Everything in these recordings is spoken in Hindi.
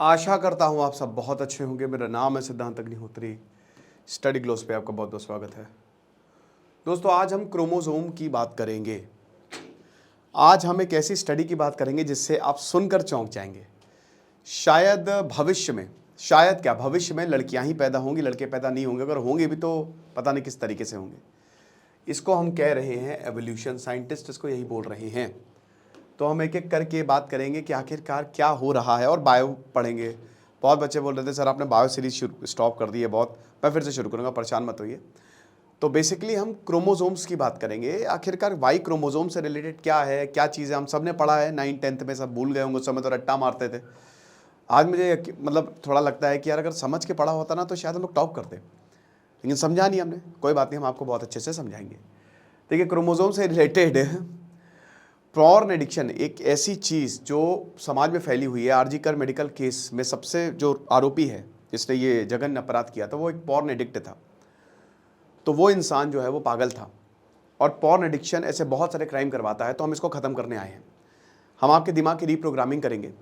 आशा करता हूँ आप सब बहुत अच्छे होंगे। मेरा नाम है सिद्धांत अग्निहोत्री। स्टडी ग्लोस पे आपका बहुत बहुत स्वागत है। दोस्तों, आज हम क्रोमोसोम की बात करेंगे। आज हम एक ऐसी स्टडी की बात करेंगे जिससे आप सुनकर चौंक जाएंगे। शायद भविष्य में, शायद क्या भविष्य में लड़कियां ही पैदा होंगी, लड़के पैदा नहीं होंगे। अगर होंगे भी तो पता नहीं किस तरीके से होंगे। इसको हम कह रहे हैं एवोल्यूशन। साइंटिस्ट इसको यही बोल रहे हैं। तो हम एक एक करके बात करेंगे कि आखिरकार क्या हो रहा है, और बायो पढ़ेंगे। बहुत बच्चे बोल रहे थे सर आपने बायो सीरीज स्टॉप कर दी है बहुत, मैं फिर से शुरू करूँगा, परेशान मत होइए। तो बेसिकली हम क्रोमोसोम्स की बात करेंगे। आखिरकार वाई क्रोमोसोम से रिलेटेड क्या है, क्या चीज़ें हम सब ने पढ़ा है 9th 10th में, सब भूल गए होंगे। उस समय तो रट्टा मारते थे। आज मुझे मतलब थोड़ा लगता है कि यार अगर समझ के पढ़ा होता ना तो शायद हम लोग टॉप करते, लेकिन समझा नहीं हमने। कोई बात नहीं, हम आपको बहुत अच्छे से समझाएंगे। देखिए, क्रोमोसोम से रिलेटेड पॉर्न एडिक्शन एक ऐसी चीज़ जो समाज में फैली हुई है। आरजीकर मेडिकल केस में सबसे जो आरोपी है जिसने ये जघन्य अपराध किया था, वो एक पॉर्न एडिक्ट था। तो वो इंसान जो है वो पागल था, और पॉर्न एडिक्शन ऐसे बहुत सारे क्राइम करवाता है। तो हम इसको ख़त्म करने आए हैं। हम आपके दिमाग की रीप्रोग्रामिंग करेंगे।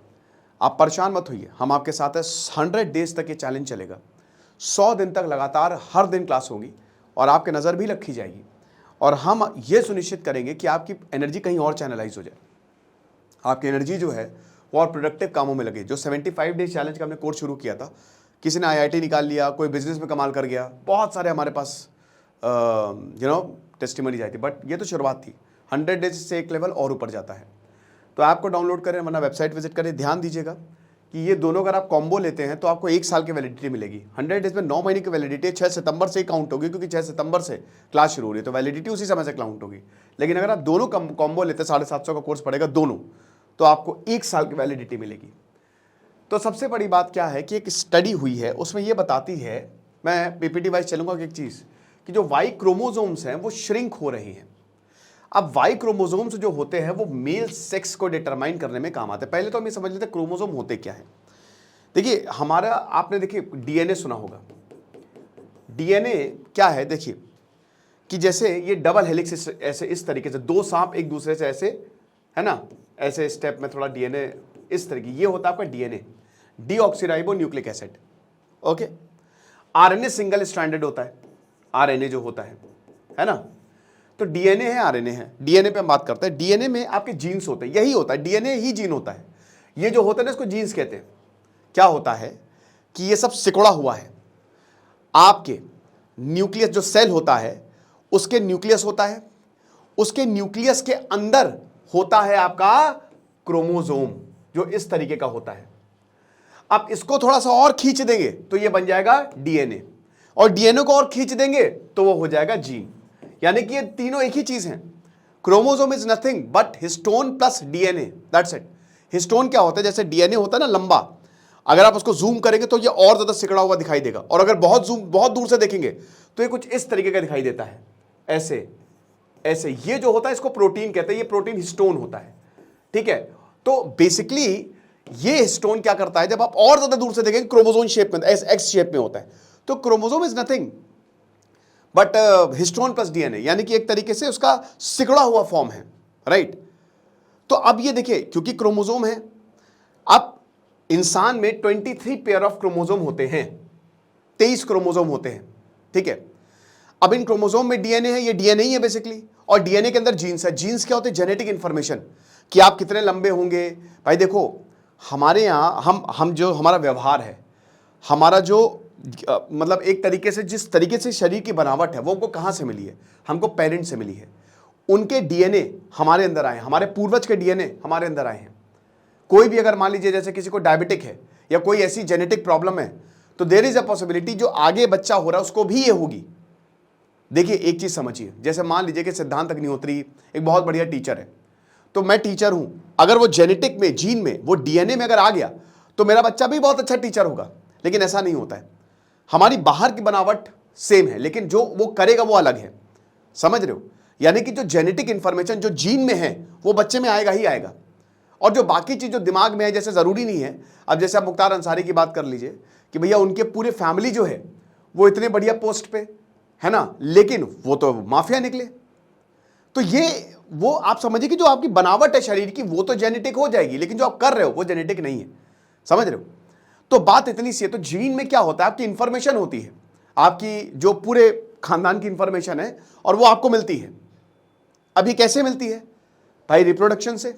आप परेशान मत होइए, हम आपके साथ है। 100 डेज तक ये चैलेंज चलेगा। 100 दिन तक लगातार हर दिन क्लास होगी, और आपके नज़र भी रखी जाएगी। और हम ये सुनिश्चित करेंगे कि आपकी एनर्जी कहीं और चैनलाइज हो जाए। आपकी एनर्जी जो है वो और प्रोडक्टिव कामों में लगे। जो 75 डेज चैलेंज का हमने कोर्स शुरू किया था, किसी ने आईआईटी निकाल लिया, कोई बिजनेस में कमाल कर गया, बहुत सारे हमारे पास टेस्टिमनीज आई थी। बट ये तो शुरुआत थी। 100 डेज से एक लेवल और ऊपर जाता है। तो ऐप को डाउनलोड करें, वरना वेबसाइट विजिट करें। ध्यान दीजिएगा कि ये दोनों अगर आप कॉम्बो लेते हैं तो आपको 1 साल की वैलिडिटी मिलेगी। 100 डेज में 9 महीने की वैलिडिटी 6 सितंबर से ही काउंट होगी, क्योंकि 6 सितंबर से क्लास शुरू हो रही है, तो वैलिडिटी उसी समय से काउंट होगी। लेकिन अगर आप दोनों कॉम्बो लेते हैं, 750 का कोर्स पड़ेगा दोनों, तो आपको 1 साल की वैलिडिटी मिलेगी। तो सबसे बड़ी बात क्या है कि एक स्टडी हुई है, उसमें यह बताती है, मैं पीपीटी वाइज चलूंगा, कि एक चीज़ कि जो वाई क्रोमोसोम्स हैं वो श्रिंक हो रहे हैं। अब वाई क्रोमोसोम्स जो होते हैं वो मेल सेक्स को डिटरमाइन करने में काम आते हैं। पहले तो हम ये समझ लेते हैं क्रोमोसोम होते क्या है। देखिए, हमारा आपने देखिए डीएनए सुना होगा। डीएनए क्या है, देखिए कि जैसे ये डबल हेलिक्स ऐसे इस तरीके से, 2 सांप एक दूसरे से ऐसे, है ना, ऐसे स्टेप में थोड़ा डीएनए इस तरीके, ये होता है आपका DNA, deoxyribo nucleic acid. Okay. RNA single stranded होता है, आरएनए जो होता है ना। तो डीएनए है, आरएनए है। डीएनए पे हम बात करते हैं। डीएनए में आपके जीन्स होते हैं, यही होता है, डीएनए ही जीन होता है। ये जो होता है ना, इसको जीन्स कहते हैं। क्या होता है कि ये सब सिकुड़ा हुआ है। आपके न्यूक्लियस जो सेल होता है, उसके न्यूक्लियस होता है, उसके न्यूक्लियस के अंदर होता है आपका क्रोमोसोम, जो इस तरीके का होता है। अब इसको थोड़ा सा और खींच देंगे तो ये बन जाएगा डीएनए, और डीएनए को और खींच देंगे तो वो हो जाएगा जीन। यानी कि ये तीनों एक ही चीज हैं। Chromosome is nothing but histone plus DNA, that's it. Histone क्या होता है, जैसे डीएनए होता है ना लंबा, अगर आप उसको जूम करेंगे तो ये और ज्यादा सिकड़ा हुआ दिखाई देगा, और अगर बहुत दूर से देखेंगे तो ये कुछ इस तरीके का दिखाई देता है, ऐसे ऐसे। ये जो होता है इसको प्रोटीन कहते हैं, ये प्रोटीन हिस्टोन होता है। ठीक है। तो बेसिकली ये हिस्टोन क्या करता है, जब आप और ज्यादा दूर से देखेंगे क्रोमोसोम शेप में, एक्स शेप में होता है। तो chromosome is nothing but histone plus DNA, यानी कि एक तरीके से उसका सिकुड़ा हुआ फॉर्म है, राइट। तो अब ये देखिए, क्योंकि क्रोमोसोम है, अब इंसान में 23 पेयर ऑफ क्रोमोसोम होते हैं, 23 क्रोमोसोम होते हैं। ठीक है। अब इन क्रोमोसोम में डीएनए है, ये डीएनए ही है बेसिकली, और डीएनए के अंदर जीन्स है। जीन्स क्या होते हैं, जेनेटिक इंफॉर्मेशन, कि आप कितने लंबे होंगे। भाई देखो, हमारे यहां हम जो हमारा व्यवहार है, हमारा जो मतलब एक तरीके से जिस तरीके से शरीर की बनावट है, वो हमको कहां से मिली है, हमको पेरेंट्स से मिली है। उनके डीएनए हमारे अंदर आए, हमारे पूर्वज के डीएनए हमारे अंदर आए हैं। कोई भी अगर मान लीजिए जैसे किसी को डायबिटिक है या कोई ऐसी जेनेटिक प्रॉब्लम है, तो देयर इज अ पॉसिबिलिटी जो आगे बच्चा हो रहा है उसको भी ये होगी। देखिए एक चीज समझिए, जैसे मान लीजिए कि सिद्धांत अग्निहोत्री एक बहुत बढ़िया टीचर है, तो मैं टीचर हूं, अगर वो जेनेटिक में, जीन में, वो डीएनए में अगर आ गया तो मेरा बच्चा भी बहुत अच्छा टीचर होगा। लेकिन ऐसा नहीं होता है। हमारी बाहर की बनावट सेम है, लेकिन जो वो करेगा वो अलग है। समझ रहे हो। यानी कि जो जेनेटिक इंफॉर्मेशन जो जीन में है वो बच्चे में आएगा ही आएगा, और जो बाकी चीज जो दिमाग में है, जैसे जरूरी नहीं है। अब जैसे आप मुख्तार अंसारी की बात कर लीजिए कि भैया उनके पूरे फैमिली जो है वो इतने बढ़िया पोस्ट पे है ना, लेकिन वो तो माफिया निकले। तो ये वो आप समझिए कि जो आपकी बनावट है शरीर की वो तो जेनेटिक हो जाएगी, लेकिन जो आप कर रहे हो वो जेनेटिक नहीं है। समझ रहे हो। तो बात इतनी सी है। तो जीन में क्या होता है, आपकी इंफॉर्मेशन होती है, आपकी जो पूरे खानदान की इंफॉर्मेशन है, और वो आपको मिलती है। अभी कैसे मिलती है भाई? रिप्रोडक्शन से।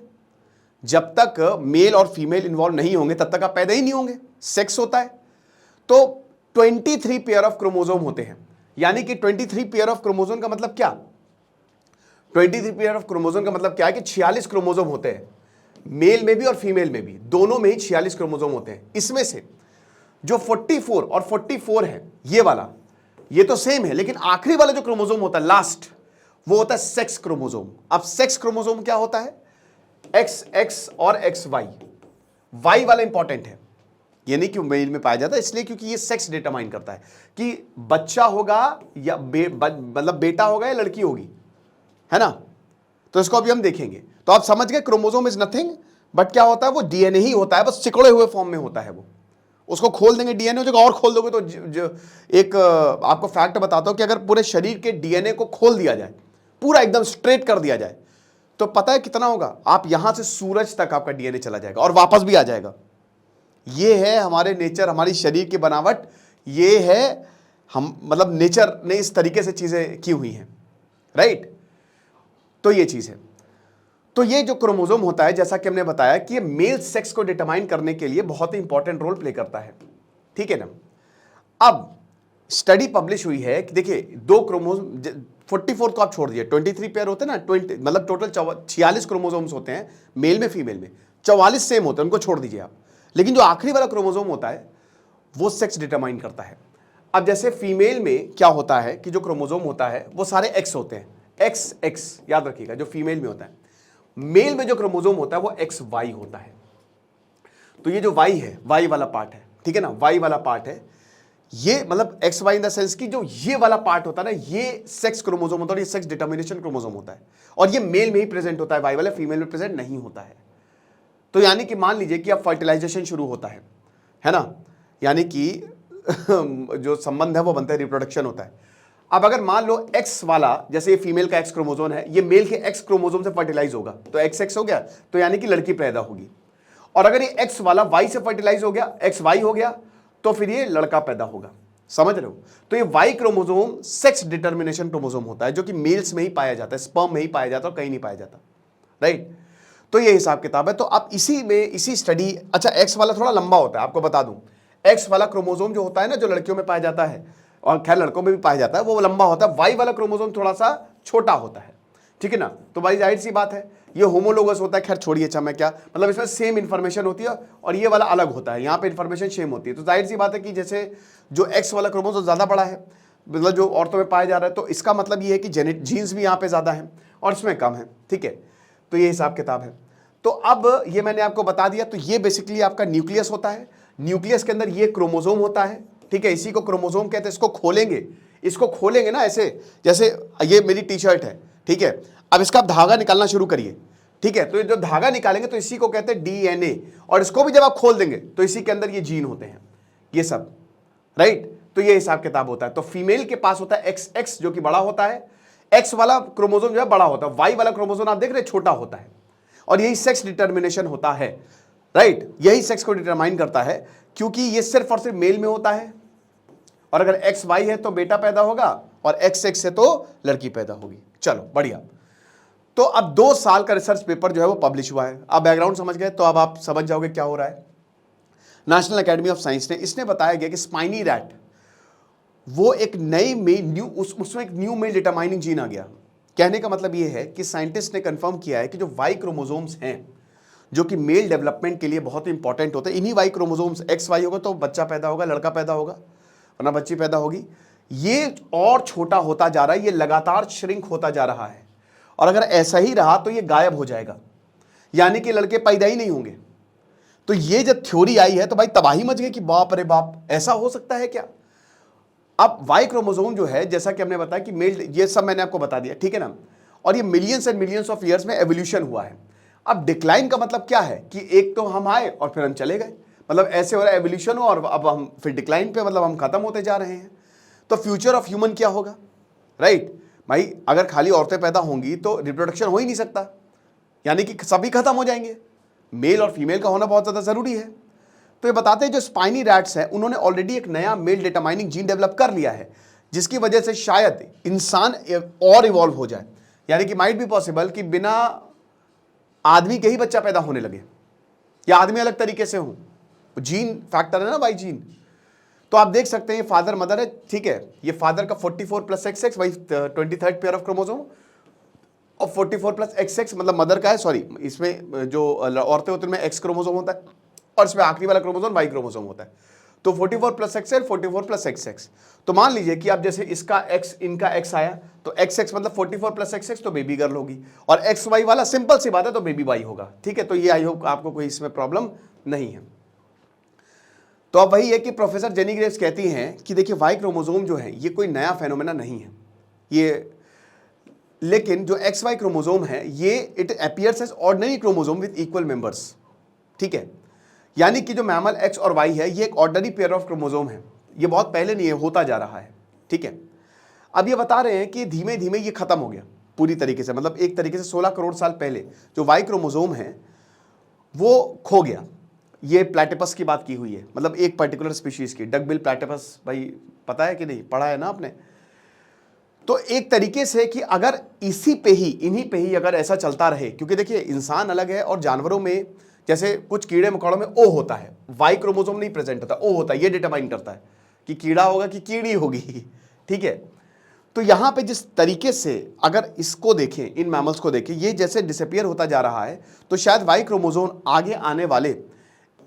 जब तक मेल और फीमेल इन्वॉल्व नहीं होंगे तब तक आप पैदा ही नहीं होंगे, सेक्स होता है। तो 23 पेयर ऑफ क्रोमोसोम होते हैं, यानी कि 23 पेयर ऑफ क्रोमोसोम का मतलब क्या? 23 पेयर ऑफ क्रोमोसोम का मतलब क्या है कि 46 क्रोमोसोम होते हैं, मेल में भी और फीमेल में भी, दोनों में ही 46 क्रोमोसोम होते हैं। इसमें से जो 44 और 44 है, ये वाला, ये तो सेम है, लेकिन आखिरी वाला जो क्रोमोसोम होता है लास्ट, वो होता है सेक्स क्रोमोसोम। अब सेक्स क्रोमोसोम क्या होता है? एक्स एक्स और एक्स वाई, वाई वाला इंपॉर्टेंट है, ये नहीं कि मेल में पाया जाता है, इसलिए क्योंकि ये सेक्स डिटरमाइन करता है कि बच्चा होगा या मतलब बेटा होगा या लड़की होगी, है ना। तो इसको अभी हम देखेंगे। तो आप समझ गए, क्रोमोसोम इज नथिंग बट क्या होता है, वो डीएनए ही होता है, बस सिकुड़े हुए फॉर्म में होता है। वो उसको खोल देंगे डीएनए हो जाएगा, और खोल दोगे तो एक आपको फैक्ट बताता हूं कि अगर पूरे शरीर के डीएनए को खोल दिया जाए, पूरा एकदम स्ट्रेट कर दिया जाए, तो पता है कितना होगा? आप यहां से सूरज तक आपका डीएनए चला जाएगा और वापस भी आ जाएगा। ये है हमारे नेचर, हमारी शरीर की बनावट, ये है हम, मतलब नेचर ने इस तरीके से चीजें की हुई हैं, राइट। तो ये चीज है। तो ये जो क्रोमोसोम होता है, जैसा कि हमने बताया कि ये मेल सेक्स को डिटरमाइन करने के लिए बहुत ही इंपॉर्टेंट रोल प्ले करता है, ठीक है ना। अब स्टडी पब्लिश हुई है कि देखिए, दो क्रोमोसोम, 44 को आप छोड़ दिए, 23 पेयर होते हैं ना, 20 मतलब टोटल 46 क्रोमोसोम्स होते हैं मेल में, फीमेल में 44 सेम होते हैं, उनको छोड़ दीजिए आप। लेकिन जो आखिरी वाला क्रोमोसोम होता है वो सेक्स डिटरमाइन करता है। अब जैसे फीमेल में क्या होता है कि जो क्रोमोसोम होता है वो सारे एक्स होते हैं, एक्स एक्स याद रखिएगा, जो फीमेल में होता है। मेल में जो क्रोमोसोम होता है वो एक्स वाई होता है। तो ये जो वाई है, वाई वाला पार्ट है, ठीक है ना, वाई वाला पार्ट है, ये मतलब X Y in the sense की जो ये वाला पार्ट होता है ना, ये सेक्स क्रोमोसोम होता है, ये सेक्स डिटर्मिनेशन क्रोमोसोम होता है, और ये मेल में ही प्रेजेंट होता है, वाई वाला, फीमेल में प्रेजेंट नहीं होता है। तो यानी कि मान लीजिए कि अब फर्टिलाइजेशन शुरू होता है ना, यानी कि जो संबंध है वो बनता है, रिप्रोडक्शन होता है। अब अगर मान लो एक्स वाला, जैसे ये फीमेल का एक्स क्रोमोसोम है, ये मेल के एक्स क्रोमोसोम से फर्टिलाइज होगा, तो एक्स एक्स हो गया, तो यानी कि लड़की पैदा होगी। और अगर ये एक्स वाला वाई से फर्टिलाइज हो गया, एक्स वाई हो गया, तो फिर ये लड़का पैदा होगा। समझ रहे हो? तो ये Y chromosome sex determination chromosome होता है, जो कि मेल्स में ही पाया जाता है, स्पर्म में ही पाया जाता है और कहीं नहीं पाया जाता, राइट। तो ये हिसाब किताब है। तो अब इसी में, इसी स्टडी, अच्छा एक्स वाला थोड़ा लंबा होता है, आपको बता दूं, एक्स वाला क्रोमोसोम जो होता है ना, जो लड़कियों में पाया जाता है और खैर लड़कों में भी पाया जाता है, वो लंबा होता है। वाई वाला क्रोमोसोम थोड़ा सा छोटा होता है, ठीक है ना। तो भाई जाहिर सी बात है, ये होमोलोगस होता है, खैर छोड़िए, अच्छा मैं क्या मतलब, इसमें सेम इन्फॉर्मेशन होती है और ये वाला अलग होता है, यहाँ पे इन्फॉर्मेशन सेम होती है। तो जाहिर सी बात है कि जैसे जो एक्स वाला क्रोमोसोम ज़्यादा बड़ा है, मतलब जो औरतों में पाया जा रहा है, तो इसका मतलब ये है कि जीन्स भी यहाँ पे ज़्यादा है और इसमें कम है, ठीक है। तो ये हिसाब किताब है। तो अब ये मैंने आपको बता दिया। तो ये बेसिकली आपका न्यूक्लियस होता है, न्यूक्लियस के अंदर ये क्रोमोसोम होता है, ठीक है, इसी को क्रोमोसोम कहते हैं। इसको खोलेंगे ना ऐसे, जैसे ये मेरी टी शर्ट है, ठीक है, अब इसका आप धागा निकालना शुरू करिए, ठीक है। तो ये जो धागा निकालेंगे तो इसी को कहते हैं डीएनए, और इसको भी जब आप खोल देंगे तो इसी के अंदर ये जीन होते हैं, ये सब, राइट। तो ये हिसाब किताब होता है। तो फीमेल के पास होता है एक्स एक्स, जो कि बड़ा होता है, एक्स वाला क्रोमोसोम जो है बड़ा होता है, वाई वाला क्रोमोसोम आप देख रहे हैं छोटा होता है, और यही सेक्स डिटर्मिनेशन होता है, राइट। यही सेक्स को डिटरमाइन करता है, क्योंकि ये सिर्फ और सिर्फ मेल में होता है, और अगर एक्स वाई है तो बेटा पैदा होगा, और एक्स एक्स है तो लड़की पैदा होगी। चलो बढ़िया। तो अब 2 साल का रिसर्च पेपर जो है वो पब्लिश हुआ है। अब बैकग्राउंड समझ गए तो अब आप समझ जाओगे क्या हो रहा है। नेशनल एकेडमी ऑफ साइंस ने, इसने बताया गया कि स्पाइनी रैट, वो एक नई में उसमें एक न्यू मेल डिटरमाइनिंग जीन आ गया। कहने का मतलब ये है कि साइंटिस्ट ने कंफर्म किया है कि जो वाई क्रोमोसोम्स हैं, जो कि मेल डेवलपमेंट के लिए बहुत ही इंपॉर्टेंट होते हैं, इन्हीं वाई क्रोमोसोम्स, एक्स वाई होगा तो बच्चा पैदा होगा, लड़का पैदा होगा, वरना बच्ची पैदा होगी, ये और छोटा होता जा रहा है, ये लगातार श्रिंक होता जा रहा है, और अगर ऐसा ही रहा तो ये गायब हो जाएगा, यानी कि लड़के पैदा ही नहीं होंगे। तो ये जब थ्योरी आई है तो भाई तबाही मच गई कि बाप रे बाप, ऐसा हो सकता है क्या। अब वाई क्रोमोसोम जो है, जैसा कि हमने बताया कि मेल, ये सब मैंने आपको बता दिया, ठीक है ना, और ये millions and millions of years में एवोल्यूशन हुआ है। अब डिक्लाइन का मतलब क्या है कि एक तो हम आए और फिर हम चले गए, मतलब ऐसे हो रहा है एवोल्यूशन हो, और अब हम फिर डिक्लाइन पे, मतलब हम खत्म होते जा रहे हैं। तो फ्यूचर ऑफ ह्यूमन क्या होगा, राइट भाई। अगर खाली औरतें पैदा होंगी तो रिप्रोडक्शन हो ही नहीं सकता, यानी कि सभी खत्म हो जाएंगे। मेल और फीमेल का होना बहुत ज़्यादा ज़रूरी है। तो ये बताते हैं जो स्पाइनी रैट्स हैं उन्होंने ऑलरेडी एक नया male determining gene develop कर लिया है, जिसकी वजह से शायद इंसान और इवॉल्व हो जाए। यानी कि माइट बी पॉसिबल कि बिना आदमी के ही बच्चा पैदा होने लगे, या आदमी अलग तरीके से हो। जीन फैक्टर है ना भाई, जीन। तो आप देख सकते हैं ये फादर मदर है, ठीक है, ये फादर का 44 + XX वही 23rd पेयर ऑफ क्रोमोसोम, और 44 + XX मतलब मदर का है, सॉरी, इसमें जो औरतें होती हैं उनमें X क्रोमोसोम होता है और इसमें आखिरी वाला क्रोमोसोम Y क्रोमोसोम होता है। तो 44 + X और 44 + XX। तो मान लीजिए कि आप जैसे इसका X इनका X आया तो XX मतलब 44 + XX तो बेबी गर्ल होगी, और XY वाला सिंपल सी बात है तो बेबी बॉय होगा, ठीक है। तो ये आई होप आपको कोई इसमें प्रॉब्लम नहीं है। तो अब वही है कि प्रोफेसर जेनी ग्रेव्स कहती हैं कि देखिए वाई क्रोमोसोम जो है ये कोई नया फेनोमेना नहीं है ये, लेकिन जो XY क्रोमोसोम है ये it appears as ordinary chromosome with equal members, ठीक है। यानी कि जो मैमल X और Y है ये एक ऑर्डिनरी पेयर ऑफ क्रोमोसोम है, ये बहुत पहले नहीं है, होता जा रहा है, ठीक है। अब ये बता रहे हैं कि धीमे धीमे ये खत्म हो गया पूरी तरीके से, मतलब एक तरीके से 16 करोड़ साल पहले जो Y क्रोमोसोम है वो खो गया। ये प्लैटिपस की बात की हुई है, मतलब एक पर्टिकुलर स्पीशीज की, डकबिल प्लैटिपस, भाई पता है कि नहीं, पढ़ा है ना आपने। तो एक तरीके से कि अगर इसी पे ही, इन्हीं पे ही अगर ऐसा चलता रहे, क्योंकि देखिए इंसान अलग है और जानवरों में जैसे कुछ कीड़े मकोड़ों में ओ होता है, वाई क्रोमोसोम नहीं प्रेजेंट होता, ओ होता है, ये डिटरमाइन करता है कि कीड़ा होगा कि कीड़ी होगी, ठीक है। तो यहां पे जिस तरीके से अगर इसको देखें, इन मैमल्स को देखें, ये जैसे डिसअपियर होता जा रहा है, तो शायद वाई क्रोमोसोम आगे आने वाले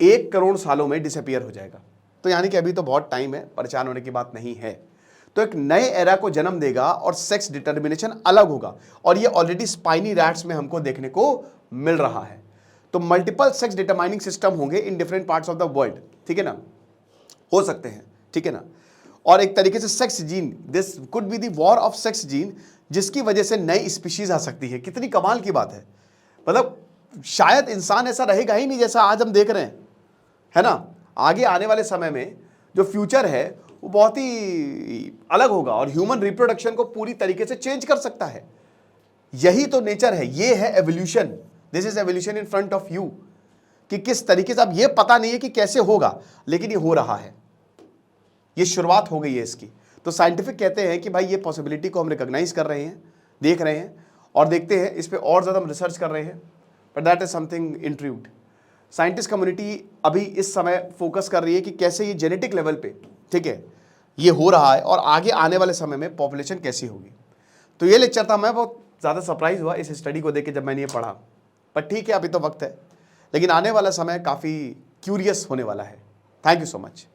1 करोड़ सालों में डिसअपियर हो जाएगा। तो यानी कि अभी तो बहुत टाइम है, परेशान होने की बात नहीं है। तो एक नए एरा को जन्म देगा और सेक्स डिटर्मिनेशन अलग होगा, और ये ऑलरेडी स्पाइनी रैट्स में हमको देखने को मिल रहा है। तो मल्टीपल सेक्स डिटरमाइनिंग सिस्टम होंगे in different parts of the world, ठीक है ना, हो सकते हैं, ठीक है ना। और एक तरीके से sex gene, this could be the war of sex gene, जिसकी वजह से नई स्पीशीज आ सकती है। कितनी कमाल की बात है, मतलब शायद इंसान ऐसा रहेगा ही नहीं जैसा आज हम देख रहे हैं, है ना। आगे आने वाले समय में जो फ्यूचर है वो बहुत ही अलग होगा और ह्यूमन रिप्रोडक्शन को पूरी तरीके से चेंज कर सकता है। यही तो नेचर है, ये है evolution, this is evolution in front of you, कि किस तरीके से, अब ये पता नहीं है कि कैसे होगा, लेकिन ये हो रहा है, ये शुरुआत हो गई है इसकी। तो साइंटिफिक कहते हैं कि भाई ये पॉसिबिलिटी को हम रिकॉग्नाइज कर रहे हैं, देख रहे हैं और देखते हैं, इस पर और ज़्यादा हम रिसर्च कर रहे हैं, but that is something intrude. Scientist community अभी इस समय फोकस कर रही है कि कैसे ये जेनेटिक लेवल पे, ठीक है, ये हो रहा है और आगे आने वाले समय में पॉपुलेशन कैसी होगी। तो ये लेक्चर था, मैं बहुत ज़्यादा सरप्राइज हुआ इस स्टडी को देख के जब मैंने ये पढ़ा, पर ठीक है अभी तो वक्त है, लेकिन आने वाला समय काफ़ी क्यूरियस होने वाला है। Thank you so much.